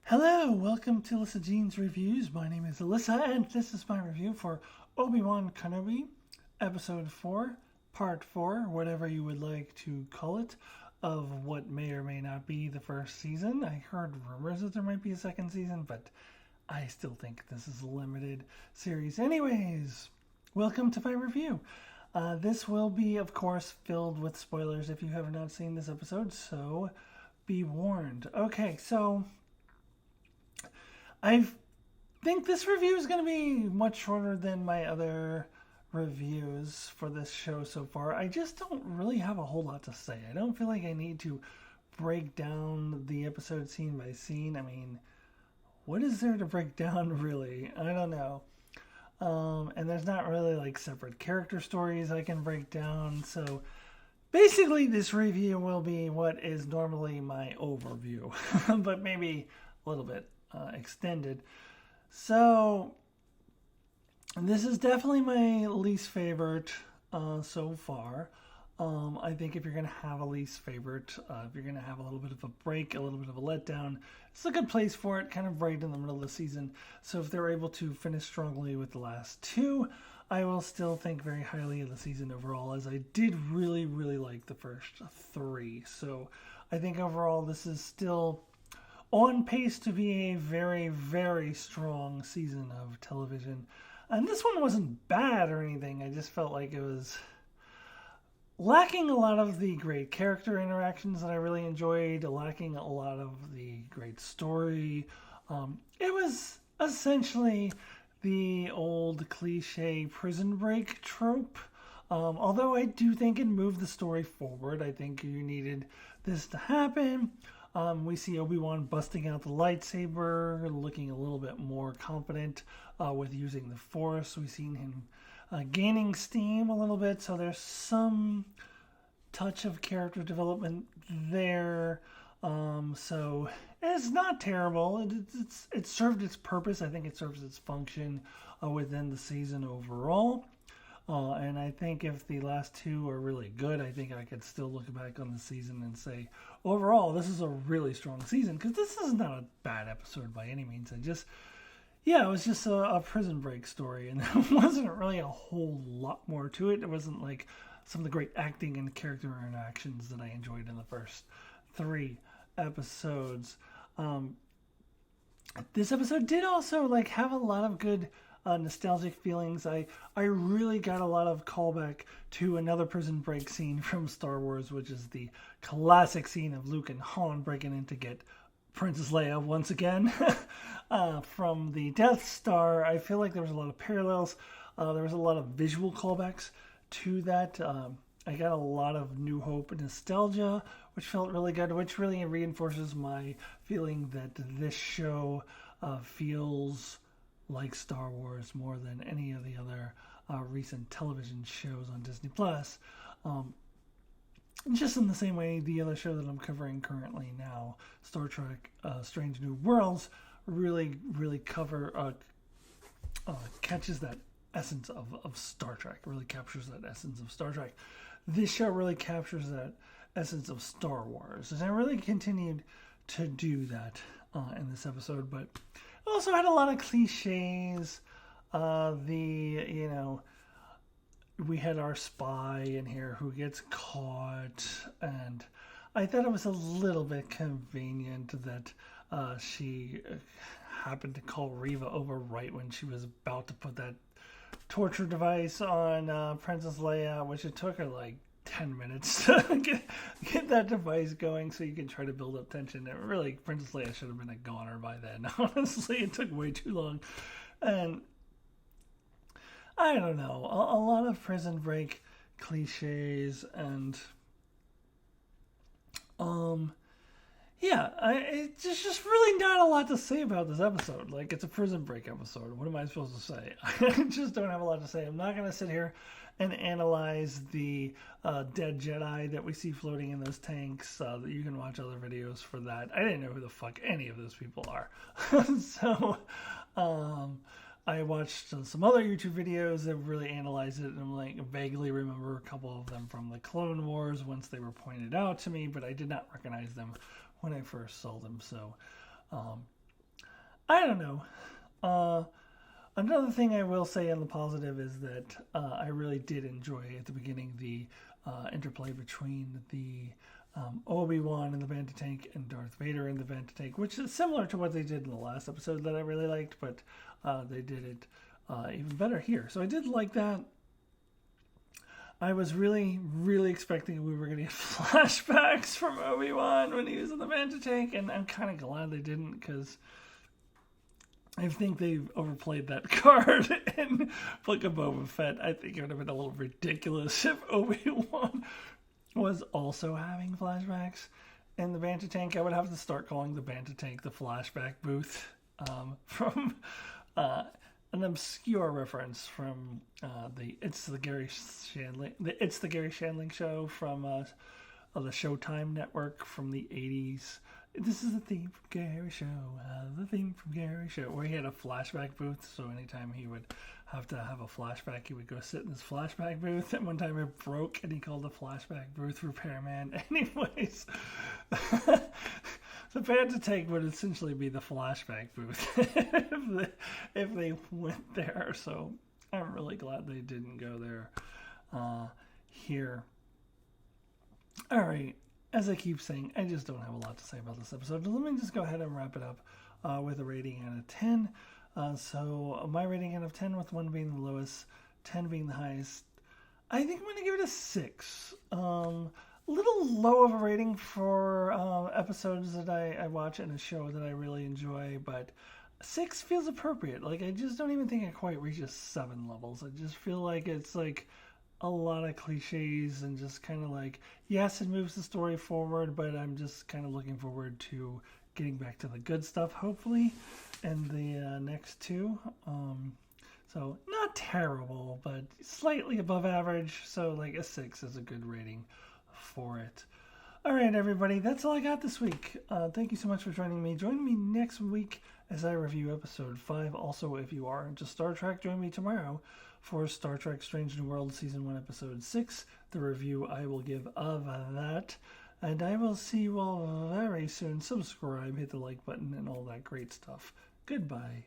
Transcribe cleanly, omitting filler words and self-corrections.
Hello, welcome to Alyssa Jean's Reviews. My name is Alyssa, and this is my review for Obi-Wan Kenobi, Episode 4, Part 4, whatever you would like to call it, of what may or may not be the first season. I heard rumors that there might be a second season, but I still think this is a limited series. Anyways, welcome to my review. This will be, of course, filled with spoilers if you have not seen this episode, so be warned. Okay, so I think this review is going to be much shorter than my other reviews for this show so far. I just don't really have a whole lot to say. I don't feel like I need to break down the episode scene by scene. I mean, what is there to break down, really? I don't know. And there's not really like separate character stories I can break down. So basically this review will be what is normally my overview, but maybe a little bit extended. So this is definitely my least favorite so far. I think if you're going to have a least favorite, if you're going to have a little bit of a break, a little bit of a letdown, it's a good place for it, kind of right in the middle of the season. So if they're able to finish strongly with the last two, I will still think very highly of the season overall, as I did really, really like the first three. So I think overall this is still on pace to be a very, very strong season of television. And this one wasn't bad or anything. I just felt like it was lacking a lot of the great character interactions that I really enjoyed, lacking a lot of the great story. It was essentially the old cliche prison break trope. Although I do think it moved the story forward. I think you needed this to happen. We see Obi-Wan busting out the lightsaber, looking a little bit more confident with using the Force. We've seen him gaining steam a little bit, so there's some touch of character development there. So it's not terrible. It served its purpose. I think it serves its function within the season overall. And I think if the last two are really good, I think I could still look back on the season and say, overall, this is a really strong season. Because this is not a bad episode by any means. It was just a prison break story. And there wasn't really a whole lot more to it. It wasn't like some of the great acting and character interactions that I enjoyed in the first three episodes. This episode did also have a lot of good nostalgic feelings. I really got a lot of callback to another prison break scene from Star Wars, which is the classic scene of Luke and Han breaking in to get Princess Leia once again from the Death Star. I feel like there was a lot of parallels. There was a lot of visual callbacks to that. I got a lot of New Hope nostalgia, which felt really good, which really reinforces my feeling that this show feels like Star Wars more than any of the other recent television shows on Disney Plus. Just in the same way, the other show that I'm covering currently now, Star Trek Strange New Worlds, really catches that essence of Star Trek, really captures that essence of Star Trek. This show really captures that essence of Star Wars, and I really continued to do that in this episode, but also had a lot of cliches. We had our spy in here who gets caught, and I thought it was a little bit convenient that she happened to call Reva over right when she was about to put that torture device on Princess Leia, which it took her 10 minutes to get that device going so you can try to build up tension. And really, Princess Leia should have been a goner by then. Honestly, it took way too long. And I don't know, a lot of prison break cliches, and it's just really not a lot to say about this episode. It's a prison break episode. What am I supposed to say? I just don't have a lot to say. I'm not going to sit here and analyze the dead Jedi that we see floating in those tanks. That you can watch other videos for that. I didn't know who the fuck any of those people are. So, I watched some other YouTube videos that really analyzed it, and I'm like, vaguely remember a couple of them from the Clone Wars once they were pointed out to me, but I did not recognize them when I first saw them. So, I don't know. Another thing I will say on the positive is that I really did enjoy at the beginning the interplay between the Obi-Wan in the Bantha Tank and Darth Vader in the Bantha Tank, which is similar to what they did in the last episode that I really liked, but they did it even better here. So I did like that. I was really, really expecting we were going to get flashbacks from Obi-Wan when he was in the Bantha Tank, and I'm kind of glad they didn't, because I think they've overplayed that card in Book of Boba Fett. I think it would have been a little ridiculous if Obi-Wan was also having flashbacks in the Bantha Tank. I would have to start calling the Bantha Tank the flashback booth, from an obscure reference from It's the Gary Shandling show from the Showtime network from the 80s. This is the theme from Gary Show, the theme from Gary Show, where he had a flashback booth, so anytime he would have to have a flashback, he would go sit in his flashback booth, and one time it broke, and he called the flashback booth repairman. Anyways, the Bantha Tank would essentially be the flashback booth if they went there, so I'm really glad they didn't go there here. Alright. As I keep saying, I just don't have a lot to say about this episode. But let me just go ahead and wrap it up with a rating out of 10. So my rating out of 10, with 1 being the lowest, 10 being the highest, I think I'm going to give it a 6. A little low of a rating for episodes that I watch in a show that I really enjoy, but 6 feels appropriate. Like, I just don't even think it quite reaches 7 levels. I just feel like it's like a lot of cliches and just kind of like, yes, it moves the story forward, but I'm just kind of looking forward to getting back to the good stuff, hopefully, in the next 2. So not terrible, but slightly above average. So like a 6 is a good rating for it. All right, everybody, that's all I got this week. Thank you so much for joining me. Join me next week as I review episode 5. Also, if you are into Star Trek, join me tomorrow for Star Trek Strange New World Season 1, Episode 6, the review I will give of that. And I will see you all very soon. Subscribe, hit the like button, and all that great stuff. Goodbye.